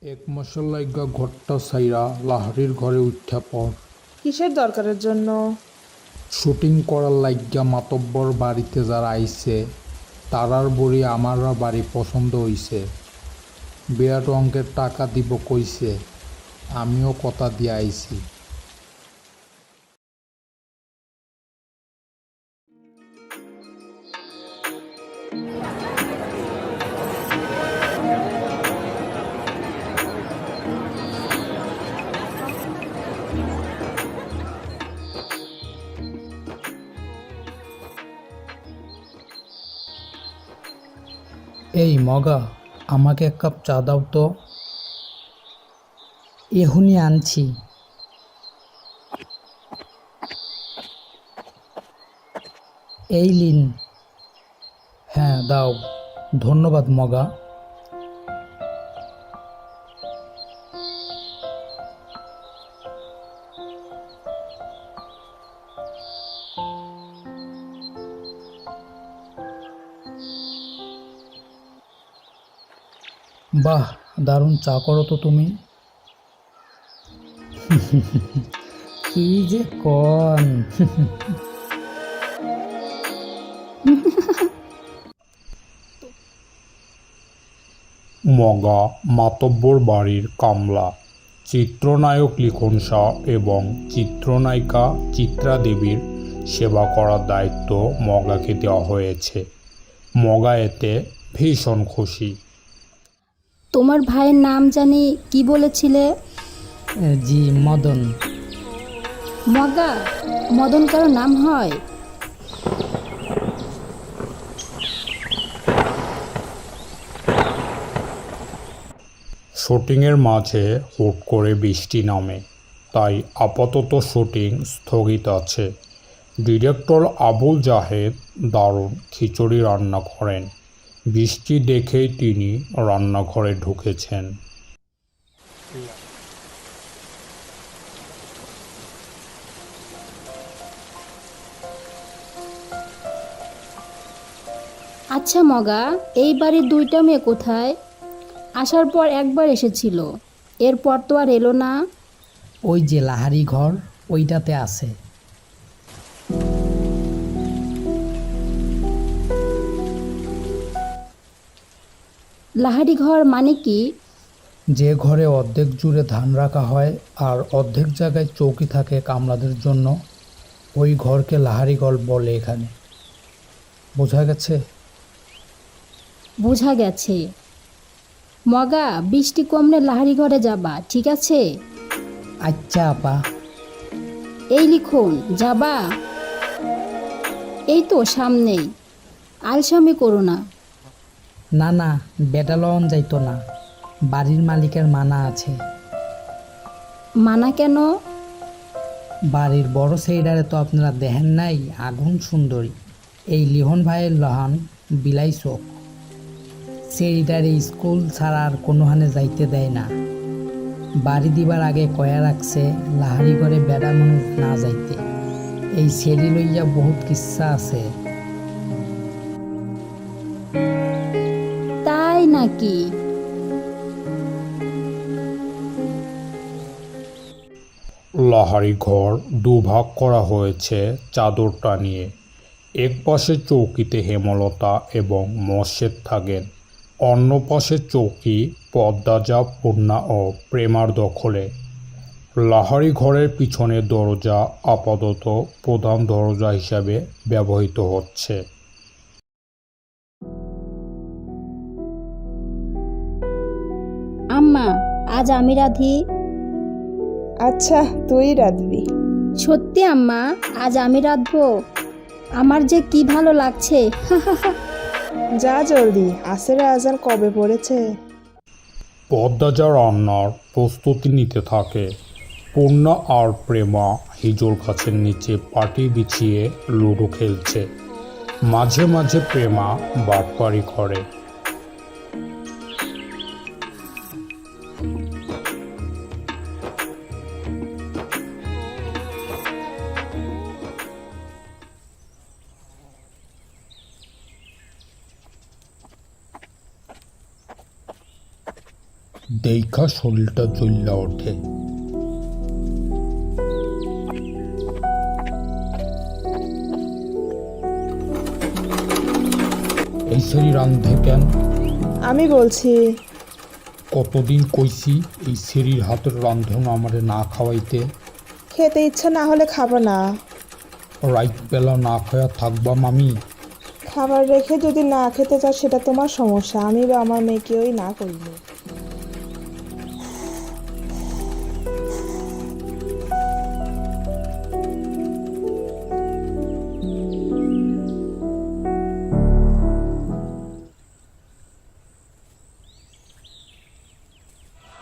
এক মাসের লাইগা ঘরটা ছাইরা লাহারির ঘরে উইঠা পর। কিসের দরকারের জন্য? শুটিং করার লাইগা মাতব্বর বাড়িতে যারা আইছে তারার বড়ি আমারা বাড়ি পছন্দ হইছে। বিরাট অঙ্কের টাকা দিব কইছে, আমিও কথা দিয়ে আইছি। এই মগা, আমাকে এক কাপ চা দাও তো। এখনই আনছি। এই লিন। হ্যাঁ দাও। ধন্যবাদ মগা। বাহ, দারুণ চা করো তো তুমি। কি যে কন। মগা মাতব্বর বাড়ির কামলা। চিত্রনায়ক লিখন শাহ এবং চিত্রনায়িকা চিত্রা দেবীর সেবা করার দায়িত্ব মগাকে দেওয়া হয়েছে। মগা এতে ভীষণ খুশি। তোমার ভাইয়ের নাম জানি কি বলেছিলে? জি, মদন। মগা, মদন কারো নাম হয়? শুটিংয়ের মাঝে হুট করে বৃষ্টি নামে, তাই আপাতত শুটিং স্থগিত আছে। ডিরেক্টর আবুল জাহেদ দারুণ খিচুড়ি রান্না করেন। বৃষ্টি দেখেই তিনি রান্নাঘরে ঢুকেছেন। আচ্ছা মগা, এই বাড়ির দুইটা মেয়ে কোথায়? আসার পর একবার এসেছিল, এরপর তো আর এলো না। ওই যে লাহারি ঘর, ওইটাতে আছে। লাহারি ঘর মানে কি? যে ঘরে অর্ধেক জুড়ে ধান রাখা হয় আর অর্ধেক জায়গায় চৌকি থাকে কামলাদের জন্য, ওই ঘরকে লাহারি ঘর বলে এখানে। বোঝা গেছে? বোঝা গেছে। মগা, বৃষ্টি কমলে লাহারি ঘরে যাবা, ঠিক আছে? আচ্ছা আপা। এই লিখুন, যাবা? এই তো সামনেই, আলসামি করো না। না না, বেটা লওন যাইতো না, বাড়ির মালিকের মানা আছে। মানা কেন? বাড়ির বড় সেইডারে তো আপনারা দেখেন নাই, আগুন সুন্দরী। এই লিহন ভাইয়ের লহান বিলাই চোখ। সেইডারে স্কুল ছাড়া আর কোনোখানে যাইতে দেয় না। বাড়ি দিবার আগে কয়া রাখছে লাহারি ঘরে বেড়া মানুষ না যাইতে। এই সেরি লইয়া বহুত কিচ্ছা আছে। তাই নাকি? লাহারি ঘর দুভাগ করা হয়েছে চাদর টানিয়ে। এক পাশে চৌকিতে হেমলতা এবং মর্শেদ থাকেন, অন্য পাশে চৌকি পদ্মাজা, পূর্ণা ও প্রেমার দখলে। লাহারি ঘরের পিছনের দরজা আপাতত প্রধান দরজা হিসাবে ব্যবহৃত হচ্ছে। আম্মা, আজ আমি রাঁধি। আচ্ছা, তুই রাঁধবি? সত্যি আম্মা, আজ আমি রাঁধবো। আমার যে কি ভালো লাগছে। যা জলদি, আসরের আজান কবে পড়েছে? পদ্মাজা রান্নার প্রস্তুতি নিতে থাকে। পূর্ণা আর প্রেমা হিজুর গাছের নিচে পাটি বিছিয়ে লুডো খেলছে। মাঝে মাঝে প্রেমা বাটপারি করে। দেখা শরীরটা জ্বল্লা ওঠে। এই সেরি রান্ধে কেন? আমি বলছি। কতদিন কইছি এই সেরির হাতের রান্ধন আমারে না খাওয়াইতে। খেতে ইচ্ছা না হলে খাবো না। রাইত বেলা না খাওয়া থাকবা মামি? খাবার রেখে যদি না খেতে চাও সেটা তোমার সমস্যা, আমি বা আমার মেয়েকেই না করিনি।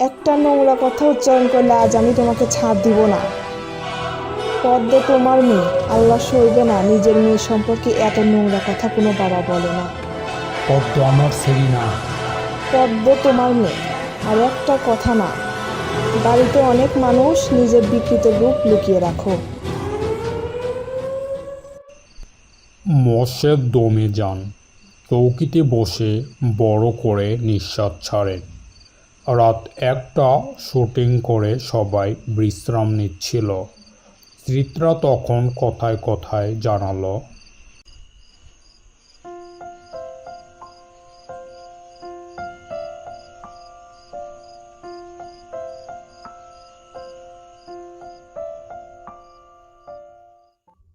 একটা নোংরা কথা উচ্চারণ করলে আজ আমি তোমাকে ছাড় দিব না। পদ্ম তোমার মেয়ে, আল্লাহ সইবে না নিজের মেয়ে সম্পর্কে এত নোংরা কথা কোনো বাবা বলে না। পদ্ম আমার সেরি না। পদ্ম তোমার মেয়ে, আর একটা কথা না, বাড়িতে অনেক মানুষ নিজের বিকৃত রূপ লুকিয়ে রাখো। মশের দমে যান, চৌকিতে বসে বড় করে নিঃশ্বাস ছাড়েন। রাত 1টা শুটিং করে সবাই বিশ্রাম নিচ্ছিল। চিত্রা তখন কথায় কথায় জানালো,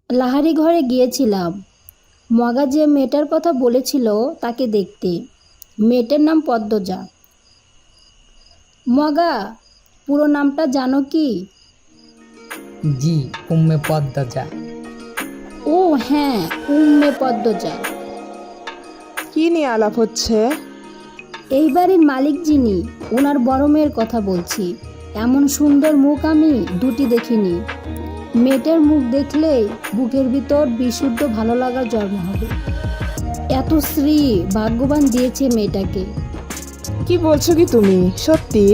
লাহারি ঘরে গিয়েছিলাম। মগা যে মেয়েটার কথা বলেছিল তাকে দেখতে। মেয়েটার নাম পদ্মজা। মগা, পুরো নামটা জানো কি? জি, উম্মে পদ্মজা। ও হ্যাঁ, উম্মে পদ্মজা। কি নিয়ে আলাপ হচ্ছে? এই বাড়ির মালিক যিনি, ওনার বড় মেয়ের কথা বলছি। এমন সুন্দর মুখ আমি দুটি দেখিনি। মেয়েটার মুখ দেখলে বুকের ভিতর বিশুদ্ধ ভালো লাগার জন্ম হবে। এত শ্রী ভাগ্যবান দিয়েছে মেয়েটাকে। কি বলছো কি তুমি? সত্যি?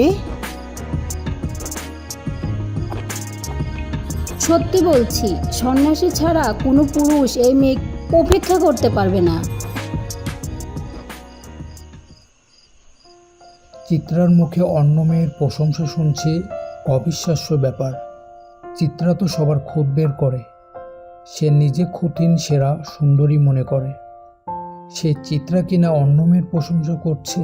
সত্যি বলছি, সন্ন্যাসী ছাড়া কোনো পুরুষ এই মেয়ে উপেক্ষা করতে পারবে না। চিত্রার মুখে অন্য মেয়ের প্রশংসা শুনছে, অবিশ্বাস্য ব্যাপার। চিত্রা তো সবার খুঁত বের করে। সে নিজে খুঁতিন সেরা সুন্দরী মনে করে। সে চিত্রা কিনা অন্য মেয়ের প্রশংসা করছে।